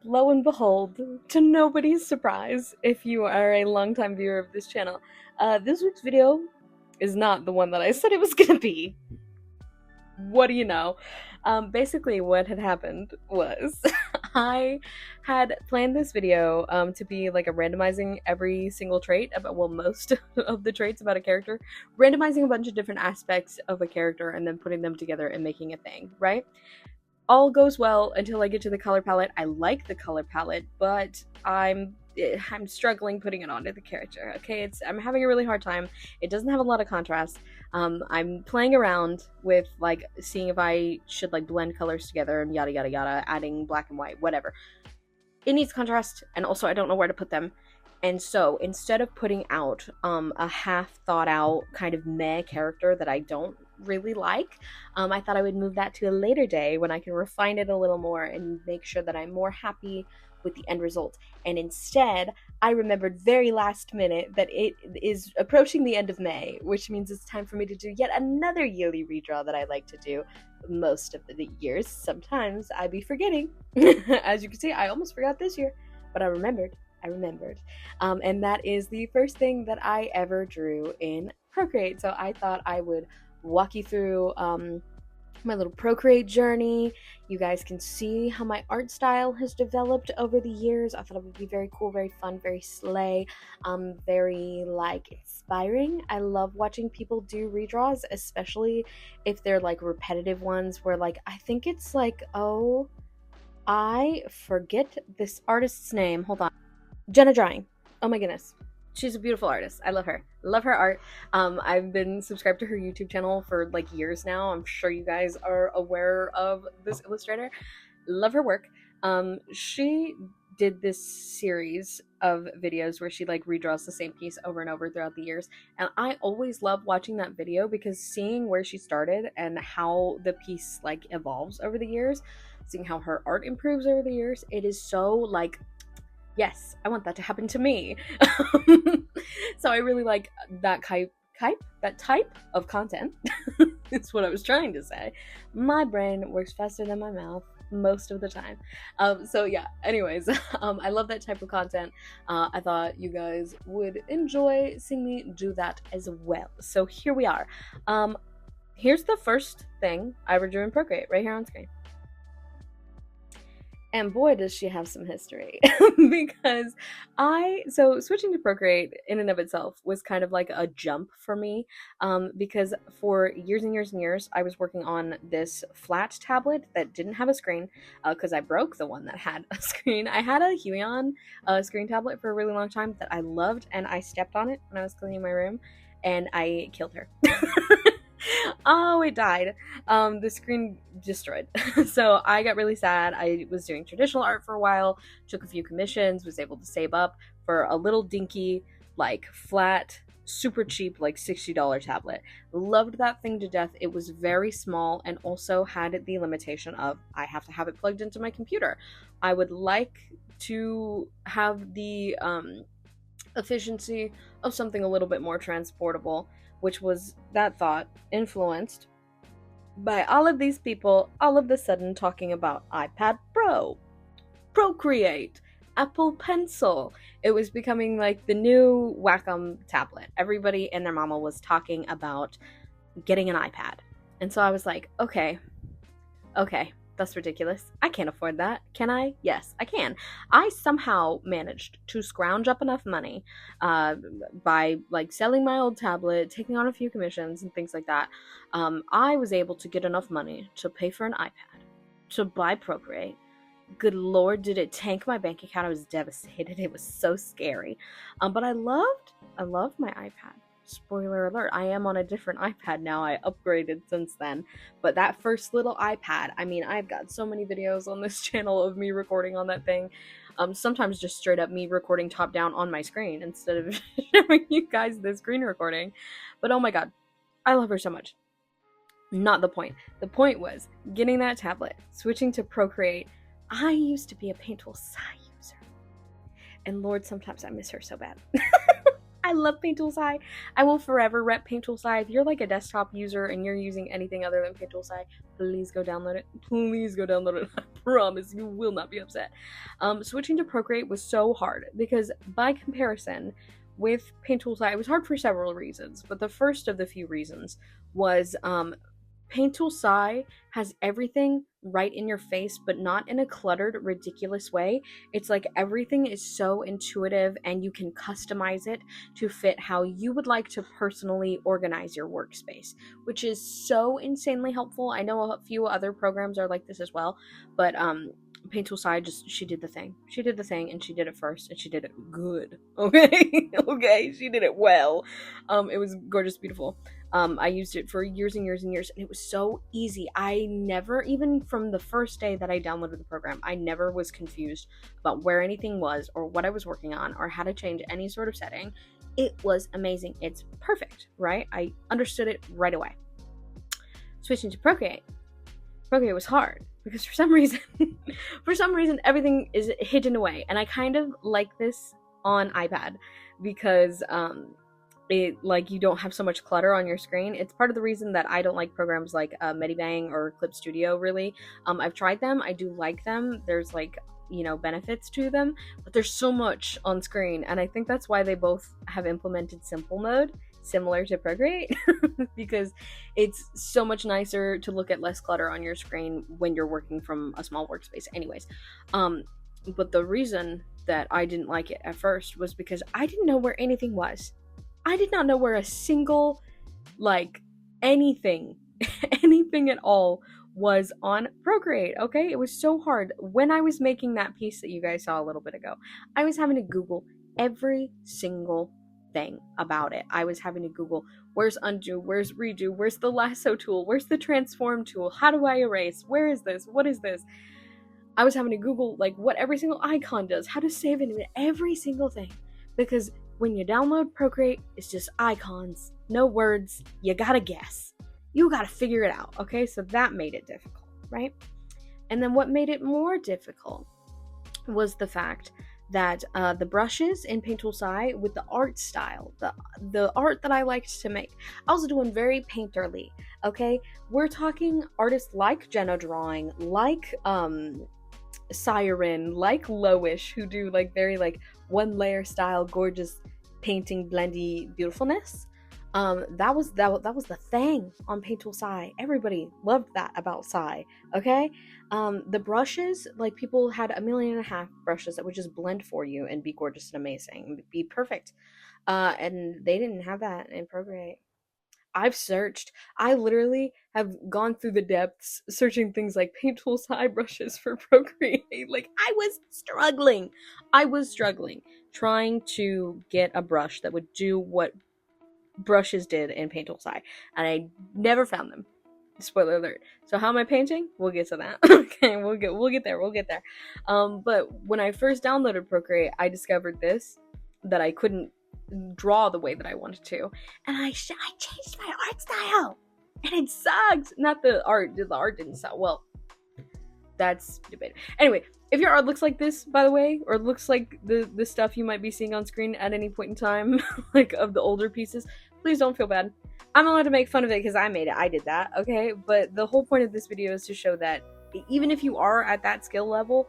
lo and behold, to nobody's surprise, if you are a longtime viewer of this channel, this week's video is not the one that I said it was gonna be. What do you know? Basically, what had happened was I had planned this video to be like a randomizing every single trait about, well, most of the traits about a character, randomizing a bunch of different aspects of a character and then putting them together and making a thing, right? All goes well until I get to the color palette. I like the color palette, but I'm struggling putting it onto the character. Okay, I'm having a really hard time. It doesn't have a lot of contrast. I'm playing around with like seeing if I should like blend colors together and yada yada yada, adding black and white, whatever. It needs contrast, and also I don't know where to put them. And so instead of putting out a half thought out kind of meh character that I don't really like, I thought I would move that to a later day when I can refine it a little more and make sure that I'm more happy with the end result. And instead, I remembered very last minute that it is approaching the end of May, which means it's time for me to do yet another yearly redraw that I like to do most of the years. Sometimes I be forgetting. As you can see, I almost forgot this year, but I remembered. And that is the first thing that I ever drew in Procreate. So I thought I would walk you through my little Procreate journey. You guys can see how my art style has developed over the years. I thought it would be very cool, very fun, very slay, very like inspiring. I love watching people do redraws, especially if they're like repetitive ones where like I think it's like, oh, I forget this artist's name. Hold on. Jenna Drawing. Oh my goodness. She's a beautiful artist. I love her. Love her art. I've been subscribed to her YouTube channel for like years now. I'm sure you guys are aware of this illustrator. Love her work. She did this series of videos where she like redraws the same piece over and over throughout the years. And I always love watching that video because seeing where she started and how the piece like evolves over the years, seeing how her art improves over the years, it is so like, yes, I want that to happen to me. So I really like that type of content. It's what I was trying to say. My brain works faster than my mouth most of the time. So yeah, anyways, I love that type of content. I thought you guys would enjoy seeing me do that as well. So here we are. Here's the first thing I ever drew in Procreate right here on screen. And boy, does she have some history. Because so switching to Procreate in and of itself was kind of like a jump for me. Because for years and years and years, I was working on this flat tablet that didn't have a screen, because I broke the one that had a screen. I had a Huion screen tablet for a really long time that I loved, and I stepped on it when I was cleaning my room, and I killed her. Oh, it died. The screen destroyed. So I got really sad. I was doing traditional art for a while, took a few commissions, was able to save up for a little dinky, like flat, super cheap, like $60 tablet. Loved that thing to death. It was very small and also had the limitation of I have to have it plugged into my computer. I would like to have the efficiency of something a little bit more transportable, which was that thought influenced by all of these people all of a sudden talking about iPad Pro, Procreate, Apple Pencil. It was becoming like the new Wacom tablet. Everybody and their mama was talking about getting an iPad. And so I was like, okay, that's ridiculous. I can't afford that. Can I? Yes, I can. I somehow managed to scrounge up enough money by like selling my old tablet, taking on a few commissions and things like that. I was able to get enough money to pay for an iPad, to buy Procreate. Good Lord, did it tank my bank account? I was devastated. It was so scary. But I loved my iPad. Spoiler alert, I am on a different iPad now. I upgraded since then. But that first little iPad, I mean, I've got so many videos on this channel of me recording on that thing. Sometimes just straight up me recording top down on my screen instead of showing you guys the screen recording. But oh my god, I love her so much. Not the point. The point was getting that tablet, switching to Procreate. I used to be a Painttool Sai user. And Lord, sometimes I miss her so bad. I love Painttool Sai. I will forever rep Painttool Sai. If you're like a desktop user and you're using anything other than Painttool Sai, please go download it. Please go download it. I promise you will not be upset. Switching to Procreate was so hard because by comparison with Paint Tool SAI, it was hard for several reasons, but the first of the few reasons was Paint Tool SAI has everything right in your face, but not in a cluttered, ridiculous way. It's like everything is so intuitive and you can customize it to fit how you would like to personally organize your workspace, which is so insanely helpful. I know a few other programs are like this as well, but Paint Tool SAI she did the thing. She did the thing and she did it first and she did it good. Okay? Okay, she did it well. It was gorgeous, beautiful. I used it for years and years and years, and it was so easy. I never, even from the first day that I downloaded the program, I never was confused about where anything was or what I was working on or how to change any sort of setting. It was amazing. It's perfect, right? I understood it right away. Switching to Procreate. Procreate was hard because for some reason, everything is hidden away, and I kind of like this on iPad because it like you don't have so much clutter on your screen. It's part of the reason that I don't like programs like Medibang or Clip Studio really. I've tried them. I do like them. There's like, you know, benefits to them, but there's so much on screen, and I think that's why they both have implemented simple mode similar to Procreate because it's so much nicer to look at less clutter on your screen when you're working from a small workspace anyways. But the reason that I didn't like it at first was because I didn't know where anything was. I did not know where a single, like, anything at all was on Procreate, okay? It was so hard. When I was making that piece that you guys saw a little bit ago, I was having to Google every single thing about it. I was having to Google, where's undo, where's redo, where's the lasso tool, where's the transform tool, how do I erase, where is this, what is this? I was having to Google, like, what every single icon does, how to save it, every single thing, because when you download Procreate, it's just icons, no words, you gotta guess. You gotta figure it out, okay? So that made it difficult, right? And then what made it more difficult was the fact that the brushes in Paint Tool SAI with the art style, the art that I liked to make, I was doing very painterly, okay? We're talking artists like Jenna Drawing, like Siren, like Lowish, who do like very like one layer style, gorgeous painting, blendy beautifulness. That was the thing on Paint Tool SAI. Everybody loved that about SAI, okay? The brushes, like people had 1.5 million brushes that would just blend for you and be gorgeous and amazing, be perfect. And they didn't have that in Procreate. I've searched. I literally have gone through the depths searching things like Paint Tool SAI brushes for Procreate. Like, I was struggling trying to get a brush that would do what brushes did in Paint Tool SAI, and I never found them. Spoiler alert. So how am I painting? We'll get to that. Okay, we'll get there. But when I first downloaded Procreate, I discovered this, that I couldn't draw the way that I wanted to, and I changed my art style, and it sucked. Not the art didn't suck. Well, that's debatable. Anyway, if your art looks like this, by the way, or looks like the stuff you might be seeing on screen at any point in time, like of the older pieces, please don't feel bad. I'm allowed to make fun of it because I made it. I did that, okay? But the whole point of this video is to show that even if you are at that skill level,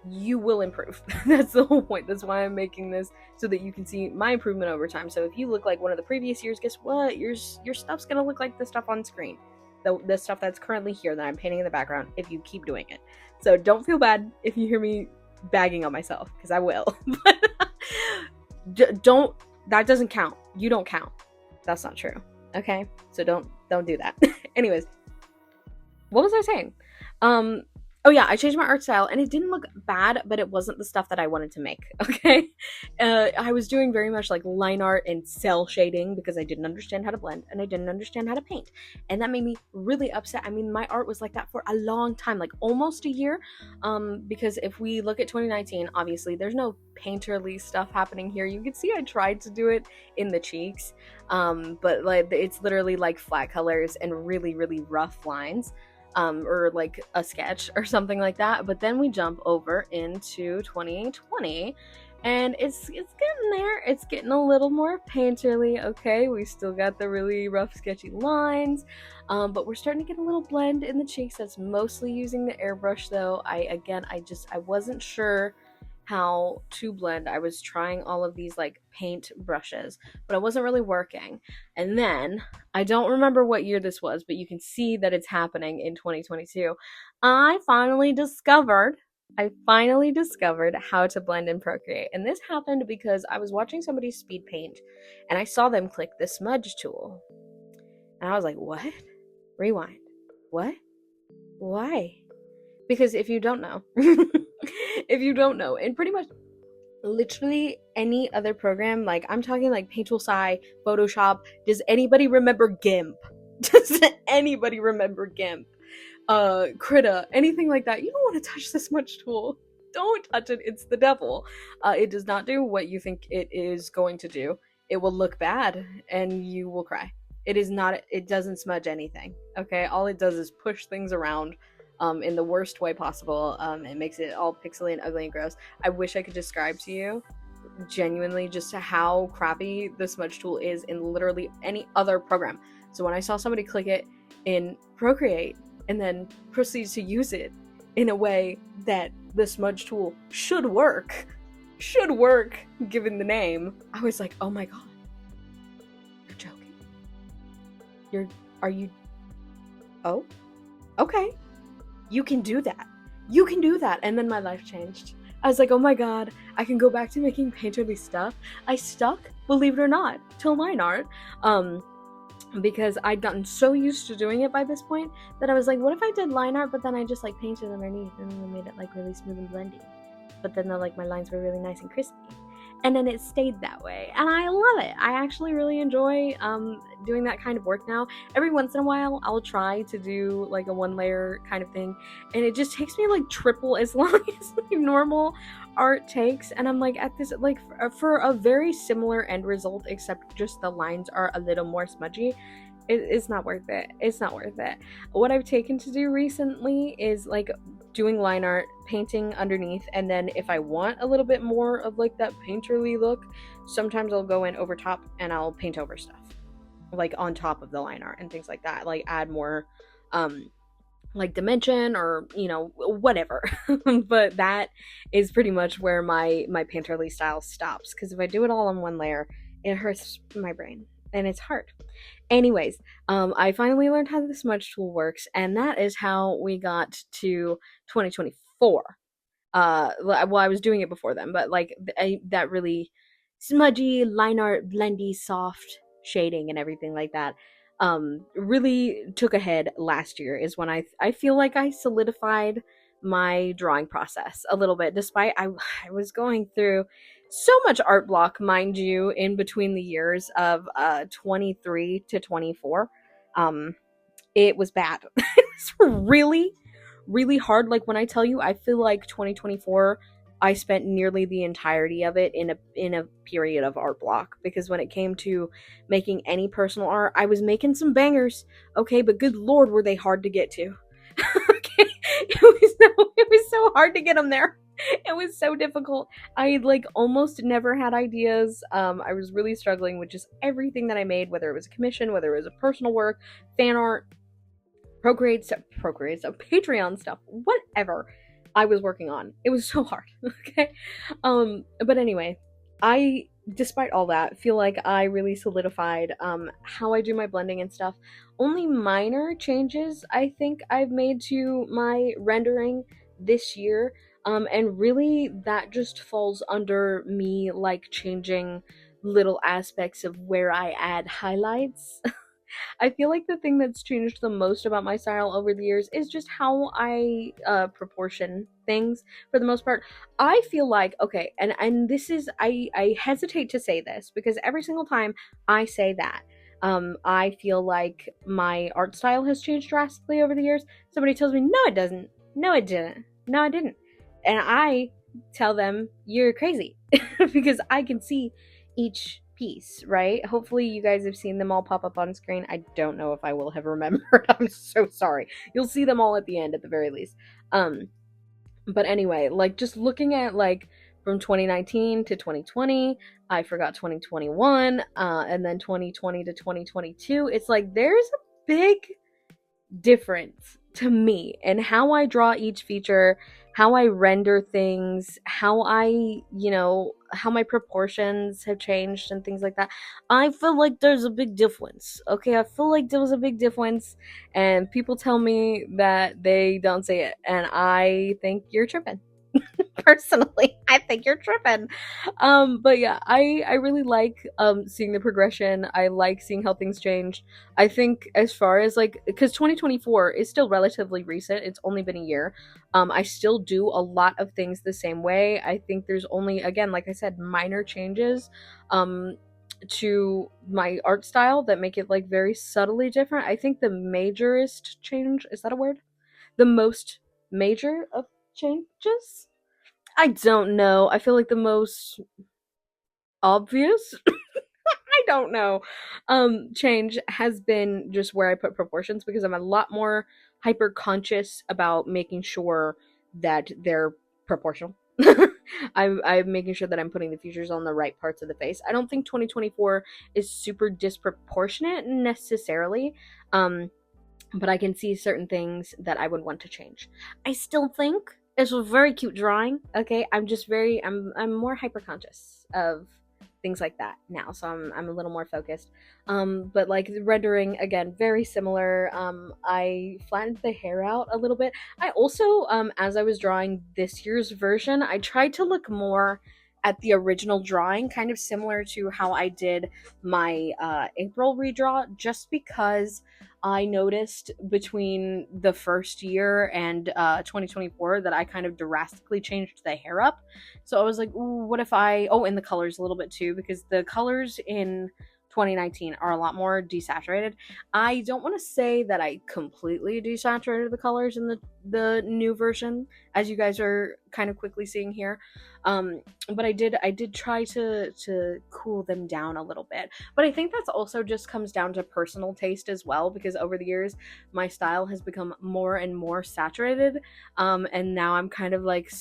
you will improve. That's the whole point. That's why I'm making this, so that you can see my improvement over time. So if you look like one of the previous years, guess what? Your stuff's gonna look like the stuff on screen. The stuff that's currently here that I'm painting in the background, if you keep doing it. So don't feel bad if you hear me bagging on myself, because I will. But don't, that doesn't count. You don't count. That's not true. Okay? So don't do that. Anyways, what was I saying? Oh yeah, I changed my art style, and it didn't look bad, but it wasn't the stuff that I wanted to make, okay? I was doing very much like line art and cell shading because I didn't understand how to blend, and I didn't understand how to paint, and that made me really upset. I mean, my art was like that for a long time, like almost a year, because if we look at 2019, obviously, there's no painterly stuff happening here. You can see I tried to do it in the cheeks, but like it's literally like flat colors and really, really rough lines. Or like a sketch or something like that. But then we jump over into 2020, And it's getting there. It's getting a little more painterly. Okay, we still got the really rough, sketchy lines, but we're starting to get a little blend in the cheeks. That's mostly using the airbrush, though. I wasn't sure how to blend. I was trying all of these like paint brushes, but it wasn't really working. And then I don't remember what year this was, but you can see that it's happening in 2022. I finally discovered how to blend in Procreate. And this happened because I was watching somebody speed paint and I saw them click the smudge tool. And I was like, what? Rewind. What? Why? Because if you don't know, and pretty much literally any other program, like I'm talking like Paint Tool Sai, Photoshop, does anybody remember GIMP? Does anybody remember GIMP? Krita, anything like that, you don't want to touch this smudge tool. Don't touch it. It's the devil. It does not do what you think it is going to do. It will look bad and you will cry. It doesn't smudge anything. Okay, all it does is push things around in the worst way possible. It makes it all pixely and ugly and gross. I wish I could describe to you genuinely just how crappy the smudge tool is in literally any other program. So when I saw somebody click it in Procreate and then proceed to use it in a way that the smudge tool should work given the name, I was like, oh my god, you're joking. Are you, oh, okay, you can do that. And then my life changed. I was like, oh my god, I can go back to making painterly stuff. I stuck, believe it or not, to line art. Because I'd gotten so used to doing it by this point that I was like, what if I did line art, but then I just like painted underneath and then made it like really smooth and blendy. But then like my lines were really nice and crispy. And then it stayed that way. And I love it. I actually really enjoy doing that kind of work now. Every once in a while, I'll try to do like a one layer kind of thing. And it just takes me like triple as long as like normal art takes. And I'm like at this, like for a very similar end result, except just the lines are a little more smudgy. It's not worth it. It's not worth it. What I've taken to do recently is like doing line art, painting underneath, and then if I want a little bit more of like that painterly look, sometimes I'll go in over top and I'll paint over stuff like on top of the line art and things like that, like add more like dimension or whatever. But that is pretty much where my painterly style stops, because if I do it all on one layer, it hurts my brain and it's hard. Anyways, I finally learned how the smudge tool works, and that is how we got to 2024. Well, I was doing it before then, but like that really smudgy line art, blendy, soft shading and everything like that really took a head last year. Is when I feel like I solidified my drawing process a little bit, despite I was going through so much art block, mind you, in between the years of 23 to 24. It was bad. It was really, really hard. Like when I tell you, I feel like 2024, I spent nearly the entirety of it in a period of art block, because when it came to making any personal art, I was making some bangers, okay, but good lord, were they hard to get to. Okay, it was so hard to get them there. It was so difficult. I like almost never had ideas. I was really struggling with just everything that I made, whether it was a commission, whether it was a personal work, fan art, Procreate, Patreon stuff, whatever I was working on. It was so hard. Okay. But anyway, I, despite all that, feel like I really solidified how I do my blending and stuff. Only minor changes I think I've made to my rendering this year. And really that just falls under me like changing little aspects of where I add highlights. I feel like the thing that's changed the most about my style over the years is just how I proportion things for the most part. I feel like, okay, and this is, I hesitate to say this because every single time I say that, I feel like my art style has changed drastically over the years. Somebody tells me, no it doesn't, no it didn't, no it didn't. And I tell them, you're crazy, because I can see each piece, right? Hopefully you guys have seen them all pop up on screen. I don't know if I will have remembered. I'm so sorry. You'll see them all at the end at the very least. But anyway, like just looking at like from 2019 to 2020. I forgot 2021, and then 2020 to 2022. It's like there's a big difference to me and how I draw each feature, how I render things, how how my proportions have changed and things like that. I feel like there's a big difference. Okay, I feel like there was a big difference, and people tell me that they don't see it, and I think you're tripping. Personally, I think you're tripping. But yeah, I really like seeing the progression. I like seeing how things change. I think as far as like, because 2024 is still relatively recent, it's only been a year. I still do a lot of things the same way. I think there's only, again, like I said, minor changes to my art style that make it like very subtly different. I think the majorest change, is that a word? The most major of changes? I don't know. I feel like the most obvious, I don't know, change has been just where I put proportions, because I'm a lot more hyper conscious about making sure that they're proportional. I'm making sure that I'm putting the features on the right parts of the face. I don't think 2024 is super disproportionate necessarily. But I can see certain things that I would want to change. I still think it's a very cute drawing. Okay, I'm more hyper conscious of things like that now, so I'm a little more focused. But like the rendering, again, very similar. I flattened the hair out a little bit. I also, as I was drawing this year's version, I tried to look more at the original drawing, kind of similar to how I did my April redraw, just because I noticed between the first year and 2024 that I kind of drastically changed the hair up. So I was like, ooh, what if and the colors a little bit too, because the colors in 2019 are a lot more desaturated. I don't want to say that I completely desaturated the colors in the new version, as you guys are kind of quickly seeing here. But I did try to cool them down a little bit. But I think that's also just comes down to personal taste as well, because over the years my style has become more and more saturated, and now I'm kind of like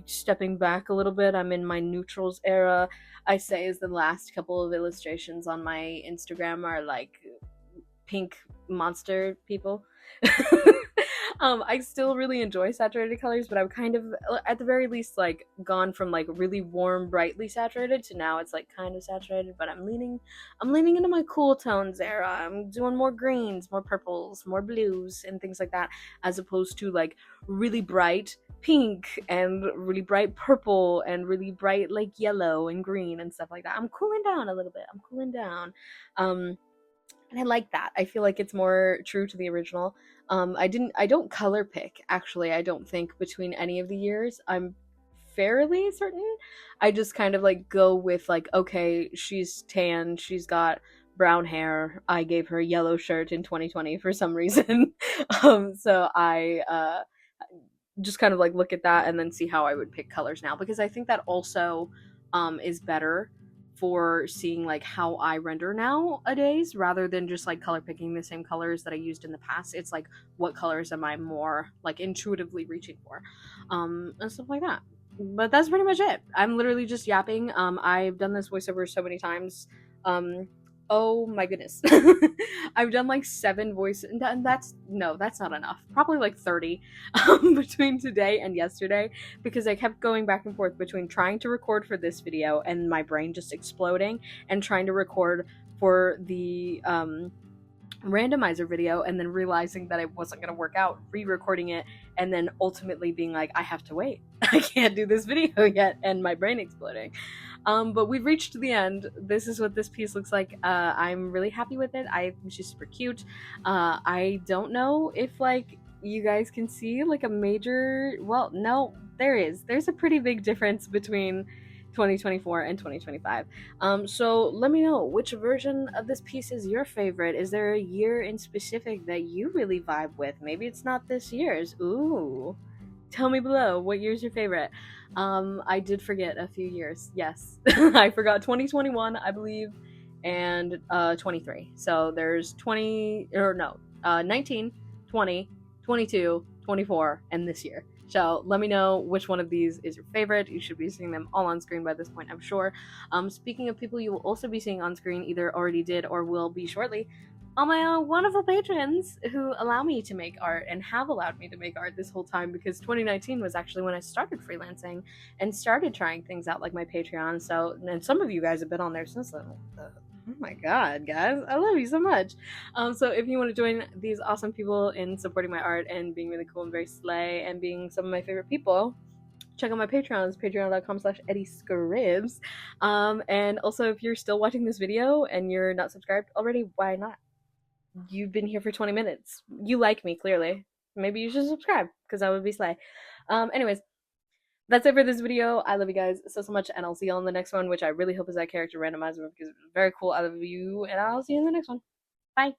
stepping back a little bit. I'm in my neutrals era, I say, as the last couple of illustrations on my Instagram are like pink monster people. I still really enjoy saturated colors, but I've kind of, at the very least, like gone from like really warm, brightly saturated to now it's like kind of saturated, but I'm leaning into my cool tones era. I'm doing more greens, more purples, more blues, and things like that, as opposed to like really bright pink and really bright purple and really bright like yellow and green and stuff like that. I'm cooling down a little bit. I'm cooling down. And I like that. I feel like it's more true to the original. I don't color pick, actually, I don't think, between any of the years. I'm fairly certain. I just kind of like go with like, okay, she's tan, she's got brown hair. I gave her a yellow shirt in 2020 for some reason. So I just kind of like look at that and then see how I would pick colors now, because I think that also is better for seeing like how I render nowadays, rather than just like color picking the same colors that I used in the past. It's like, what colors am I more like intuitively reaching for, and stuff like that. But that's pretty much it. I'm literally just yapping. I've done this voiceover so many times. Oh my goodness. I've done like 7 voices, and that's not enough. Probably like 30 between today and yesterday, because I kept going back and forth between trying to record for this video and my brain just exploding, and trying to record for the randomizer video and then realizing that it wasn't going to work out, re-recording it, and then ultimately being like, I have to wait. I can't do this video yet, and my brain exploding. But we've reached the end. This is what this piece looks like. I'm really happy with it. I think she's super cute. I don't know if like you guys can see like a major, well, no, there's a pretty big difference between 2024 and 2025. So let me know which version of this piece is your favorite. Is there a year in specific that you really vibe with? Maybe it's not this year's. Ooh, tell me below, what year's your favorite? I did forget a few years. Yes. I forgot 2021, I believe, and 23. So there's 19, 20, 22, 24, and this year. So let me know which one of these is your favorite. You should be seeing them all on screen by this point, I'm sure. Speaking of people you will also be seeing on screen, either already did or will be shortly, all my wonderful patrons who allow me to make art and have allowed me to make art this whole time, because 2019 was actually when I started freelancing and started trying things out like my Patreon. So, and some of you guys have been on there since then. Oh my god, guys, I love you so much. So if you want to join these awesome people in supporting my art and being really cool and very slay and being some of my favorite people, check out my Patreons, patreon.com/eddiescribs. And also, if you're still watching this video and you're not subscribed already, why not? You've been here for 20 minutes. You like me, clearly. Maybe you should subscribe, because I would be slay. Anyways, that's it for this video. I love you guys so much, and I'll see you on the next one, which I really hope is that character randomizer, because it's very cool. I love you, and I'll see you in the next one. Bye.